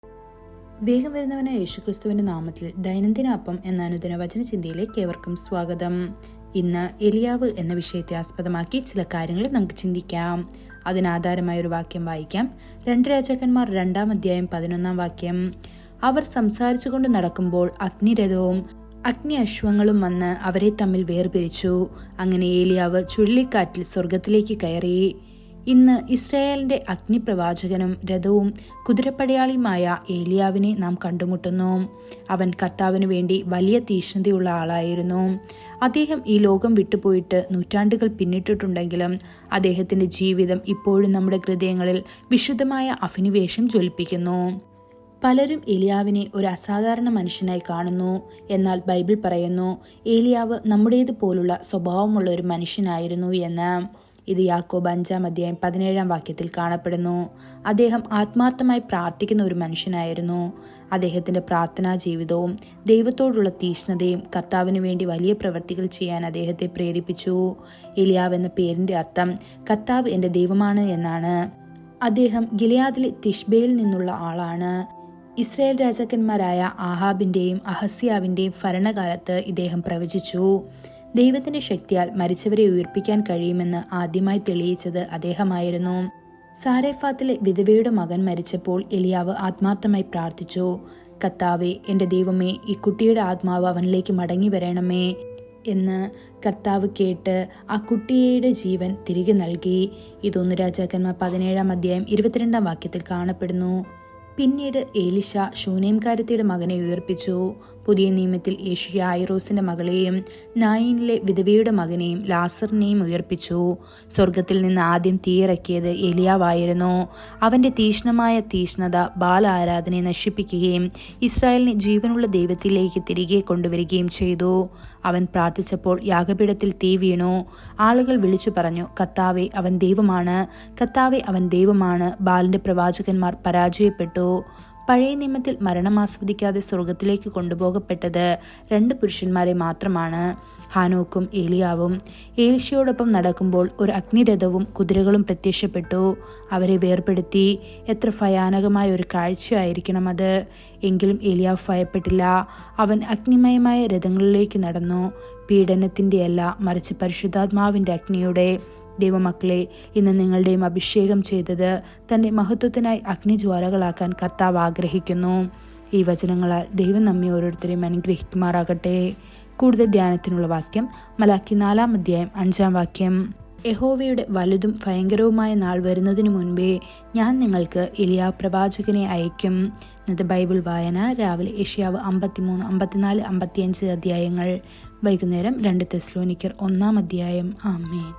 വേഗം വരുന്നവനായ യേശുക്രിസ്തുവിന്റെ നാമത്തിൽ ദൈനംദിന അപ്പം എന്ന അനുദിന വചന ചിന്തയിലേക്ക് ഏവർക്കും സ്വാഗതം. ഇന്ന് എലിയാവ് എന്ന വിഷയത്തെ ആസ്പദമാക്കി ചില കാര്യങ്ങൾ നമുക്ക് ചിന്തിക്കാം. അതിനാധാരമായ ഒരു വാക്യം വായിക്കാം. 2 രാജാക്കന്മാർ 2-ാം അധ്യായം 11-ാം വാക്യം. അവർ സംസാരിച്ചുകൊണ്ട് നടക്കുമ്പോൾ അഗ്നിരഥവും അഗ്നി അശ്വങ്ങളും വന്ന് അവരെ തമ്മിൽ വേർപിരിച്ചു. അങ്ങനെ ഏലിയാവ് ചുഴലിക്കാറ്റിൽ സ്വർഗത്തിലേക്ക് കയറി. ഇന്ന് ഇസ്രായേലിന്റെ അഗ്നിപ്രവാചകനും രഥവും കുതിരപ്പടയാളിയുമായ ഏലിയാവിനെ നാം കണ്ടുമുട്ടുന്നു. അവൻ കർത്താവിന് വേണ്ടി വലിയ തീഷ്ണതയുള്ള ആളായിരുന്നു. അദ്ദേഹം ഈ ലോകം വിട്ടുപോയിട്ട് നൂറ്റാണ്ടുകൾ പിന്നിട്ടിട്ടുണ്ടെങ്കിലും അദ്ദേഹത്തിന്റെ ജീവിതം ഇപ്പോഴും നമ്മുടെ ഹൃദയങ്ങളിൽ വിശുദ്ധമായ അഭിനിവേശം ജ്വലിപ്പിക്കുന്നു. പലരും ഏലിയാവിനെ ഒരു അസാധാരണ മനുഷ്യനായി കാണുന്നു. എന്നാൽ ബൈബിൾ പറയുന്നു ഏലിയാവ് നമ്മുടേതുപോലുള്ള സ്വഭാവമുള്ള ഒരു മനുഷ്യനായിരുന്നു എന്ന്. ഇത് യാക്കോബ് 5-ാം അധ്യായം 17-ാം വാക്യത്തിൽ കാണപ്പെടുന്നു. അദ്ദേഹം ആത്മാർത്ഥമായി പ്രാർത്ഥിക്കുന്ന ഒരു മനുഷ്യനായിരുന്നു. അദ്ദേഹത്തിന്റെ പ്രാർത്ഥനാ ജീവിതവും ദൈവത്തോടുള്ള തീഷ്ണതയും കർത്താവിന് വേണ്ടി വലിയ പ്രവൃത്തികൾ ചെയ്യാൻ അദ്ദേഹത്തെ പ്രേരിപ്പിച്ചു. ഏലിയാവ് എന്ന പേരിന്റെ അർത്ഥം കർത്താവ് എന്റെ ദൈവമാണ് എന്നാണ്. അദ്ദേഹം ഗിലെയാദിലെ തിഷ്ബയിൽ നിന്നുള്ള ആളാണ്. ഇസ്രായേൽ രാജാക്കന്മാരായ ആഹാബിന്റെയും അഹസ്യാവിന്റെയും ഭരണകാലത്ത് ഇദ്ദേഹം പ്രവചിച്ചു. ദൈവത്തിന്റെ ശക്തിയാൽ മരിച്ചവരെ ഉയർപ്പിക്കാൻ കഴിയുമെന്ന് ആദ്യമായി തെളിയിച്ചത് അദ്ദേഹമായിരുന്നു. സാരെഫാത്തിലെ വിധവയുടെ മകൻ മരിച്ചപ്പോൾ എലിയാവ് ആത്മാർത്ഥമായി പ്രാർത്ഥിച്ചു, കർത്താവേ, എന്റെ ദൈവമേ, ഈ കുട്ടിയുടെ ആത്മാവ് അവനിലേക്ക് മടങ്ങി വരണമേ എന്ന് കർത്താവ് കേട്ട് ആ കുട്ടിയുടെ ജീവൻ തിരികെ നൽകി. ഇത് 1 രാജാക്കന്മാർ 17-ാം അധ്യായം 22-ാം വാക്യത്തിൽ കാണപ്പെടുന്നു. പിന്നീട് ഏലിശ ശൂനേംകാരത്തിയുടെ മകനെ ഉയർപ്പിച്ചു. പുതിയ നിയമത്തിൽ യേശു യായിറോസിന്റെ മകളെയും നായിനിലെ വിധവയുടെ മകനെയും ലാസറിനെയും ഉയർപ്പിച്ചു. സ്വർഗത്തിൽ നിന്ന് ആദ്യം തീയിറക്കിയത് ഏലിയാവായിരുന്നു. അവന്റെ തീഷ്ണമായ തീഷ്ണത ബാൽ ആരാധനയെ നശിപ്പിക്കുകയും ഇസ്രായേലിനെ ജീവനുള്ള ദൈവത്തിലേക്ക് തിരികെ കൊണ്ടുവരികയും ചെയ്തു. അവൻ പ്രാർത്ഥിച്ചപ്പോൾ യാഗപീഠത്തിൽ തീ വീണു. ആളുകൾ വിളിച്ചു പറഞ്ഞു, കർത്താവേ, അവൻ ദൈവമാണ്, കർത്താവേ, അവൻ ദൈവമാണ്. ബാലിന്റെ പ്രവാചകന്മാർ പരാജയപ്പെട്ടു. പഴയ നിയമത്തിൽ മരണം ആസ്വദിക്കാതെ സ്വർഗത്തിലേക്ക് കൊണ്ടുപോകപ്പെട്ടത് 2 പുരുഷന്മാരെ മാത്രമാണ്, ഹാനോക്കും ഏലിയാവും. ഏലിശയോടൊപ്പം നടക്കുമ്പോൾ ഒരു അഗ്നിരഥവും കുതിരകളും പ്രത്യക്ഷപ്പെട്ടു. അവരെ വേർപെടുത്തി. എത്ര ഭയാനകമായ ഒരു കാഴ്ചയായിരിക്കണം അത്. എങ്കിലും ഏലിയാവ് ഭയപ്പെട്ടില്ല. അവൻ അഗ്നിമയമായ രഥങ്ങളിലേക്ക് നടന്നു. പീഡനത്തിൻ്റെയല്ല, മറിച്ച് പരിശുദ്ധാത്മാവിന്റെ അഗ്നിയുടെ. ദൈവമക്കളെ, ഇന്ന് നിങ്ങളുടെയും അഭിഷേകം ചെയ്തത് തന്റെ മഹത്വത്തിനായി അഗ്നിജ്വാലകളാക്കാൻ കർത്താവ് ആഗ്രഹിക്കുന്നു. ഈ വചനങ്ങളാൽ ദൈവം നമ്മെ ഓരോരുത്തരെയും അനുഗ്രഹിക്കുമാറാകട്ടെ. കൂടുതൽ ധ്യാനത്തിനുള്ള വാക്യം മലാക്കി 4-ാം അധ്യായം 5-ാം വാക്യം. യഹോവയുടെ വലുതും ഭയങ്കരവുമായ നാൾ വരുന്നതിനു മുൻപേ ഞാൻ നിങ്ങൾക്ക് എലിയാ പ്രവാചകനെ അയക്കും. ഇന്നത്തെ ബൈബിൾ വായന രാവിലെ യെശയ്യാവ് 53, 54, 55 അധ്യായങ്ങൾ. വൈകുന്നേരം 2 തെസ്സലോനിക്കർ 1-ാം അധ്യായം. ആമേൻ.